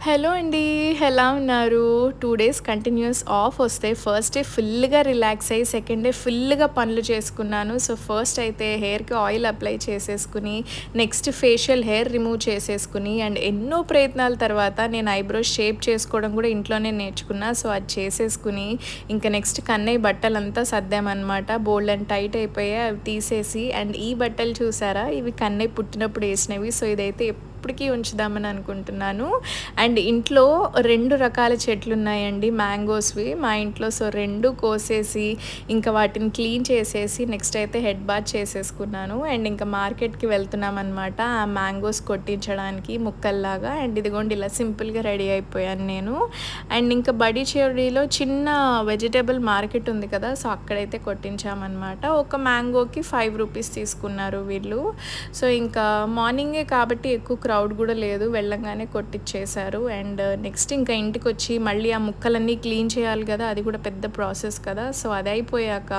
Hello అండి. ఎలా ఉన్నారు? 2 డేస్ కంటిన్యూయస్ ఆఫ్ వస్తే ఫస్ట్ డే ఫుల్‌గా రిలాక్స్ అయ్యి, సెకండ్ డే ఫుల్‌గా పనులు చేసుకున్నాను. సో, ఫస్ట్ అయితే హెయిర్‌కి ఆయిల్ అప్లై చేసేసుకుని, నెక్స్ట్ ఫేషియల్ హెయిర్ రిమూవ్ చేసేసుకుని అండ్ ఎన్నో ప్రయత్నాల తర్వాత నేను ఐబ్రోస్ షేప్ చేసుకోవడం కూడా ఇంట్లోనే నేర్చుకున్నా. సో, అది చేసేసుకుని ఇంకా నెక్స్ట్ కన్నయ్య బట్టలంతా సర్దామనమాట. బోలెడన్ని టైట్ అయిపోయాయి. అవి తీసేసి అండ్ ఈ బట్టలు చూసారా? ఇవి కన్నయ్య పుట్టినప్పుడు ఏసినవి. సో, ఇదైతే ఎప్పటికీ ఉంచుదామని అనుకుంటున్నాను. అండ్ ఇంట్లో 2 రకాల చెట్లున్నాయండి మ్యాంగోస్‌వి మా ఇంట్లో. సో, 2 కోసేసి ఇంకా వాటిని క్లీన్ చేసేసి నెక్స్ట్ అయితే హెడ్ బాత్ చేసేసుకున్నాను. అండ్ ఇంకా మార్కెట్‌కి వెళ్తున్నామనమాట ఆ మ్యాంగోస్ కొట్టించడానికి ముక్కల్లాగా. అండ్ ఇదిగోండి ఇలా సింపుల్‌గా రెడీ అయిపోయాను నేను. అండ్ ఇంకా బడిచేరిలో చిన్న వెజిటబుల్ మార్కెట్ ఉంది కదా! సో, అక్కడైతే కొట్టించామనమాట. ఒక మ్యాంగోకి 5 రూపీస్ తీసుకున్నారు వీళ్ళు. సో, ఇంకా మార్నింగే కాబట్టి ఎక్కువ క్రౌడ్ కూడా లేదు. వెళ్ళంగానే కొట్టిచ్చేశారు. అండ్ నెక్స్ట్ ఇంకా ఇంటికొచ్చి మళ్ళీ ఆ ముక్కలన్నీ క్లీన్ చేయాలి కదా! అది కూడా పెద్ద ప్రాసెస్ కదా! సో, అది అయిపోయాక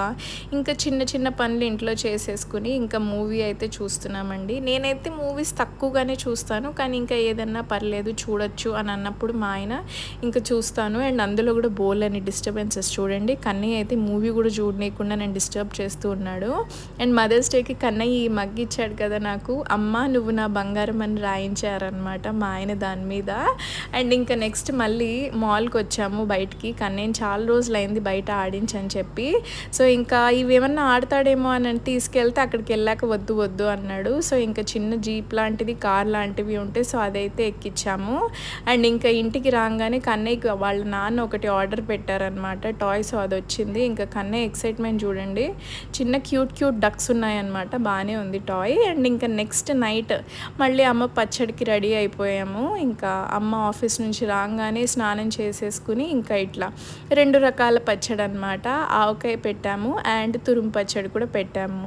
ఇంకా చిన్న చిన్న పనులు ఇంట్లో చేసేసుకుని ఇంకా మూవీ అయితే చూస్తున్నామండి. నేనైతే మూవీస్ తక్కువగానే చూస్తాను. కానీ ఇంకా ఏదన్నా పర్లేదు చూడొచ్చు అని అన్నప్పుడు మా ఆయన ఇంకా చూస్తాను. అండ్ అందులో కూడా బోలెడన్ని డిస్టర్బెన్సెస్ చూడండి. కన్నయ్య అయితే మూవీ కూడా చూడనీయకుండా నన్ను డిస్టర్బ్ చేస్తూ ఉన్నాడు. అండ్ మదర్స్ డేకి కన్నయ్య ఈ మగ్ ఇచ్చాడు కదా నాకు. అమ్మ నువ్వు నా బంగారం అని రాయించారనమాట మా ఆయన దాని మీద. అండ్ ఇంకా నెక్స్ట్ మళ్ళీ మాల్‌కొచ్చాము బయటికి. కన్నయ్యని చాలా రోజులైంది బయట ఆడించని చెప్పి. సో, ఇంకా ఇవేమన్నా ఆడతాడేమో అని తీసుకెళ్తే అక్కడికెళ్ళాక వద్దు వద్దు అన్నాడు. సో, ఇంకా చిన్న జీప్ లాంటిది, కార్ లాంటివి ఉంటే సో, అదైతే ఎక్కిచ్చాము. అండ్ ఇంకా ఇంటికి రాంగానే కన్నయ్యకి వాళ్ళ నాన్న ఒకటి ఆర్డర్ పెట్టారనమాట టాయ్. సో, అదొచ్చింది. ఇంకా కన్నయ్య ఎక్సైట్‌మెంట్ చూడండి. చిన్న క్యూట్ క్యూట్ డక్స్ ఉన్నాయన్నమాట. బానే ఉంది టాయ్. అండ్ ఇంకా నెక్స్ట్ నైట్ మళ్ళీ అమ్మ పచ్చడికి రెడీ అయిపోయాము. ఇంకా అమ్మ ఆఫీస్ నుంచి రాగానే స్నానం చేసేసుకుని ఇంకా ఇట్లా 2 రకాల పచ్చడనమాట. ఆవకాయ పెట్టాము అండ్ తురుము పచ్చడి కూడా పెట్టాము.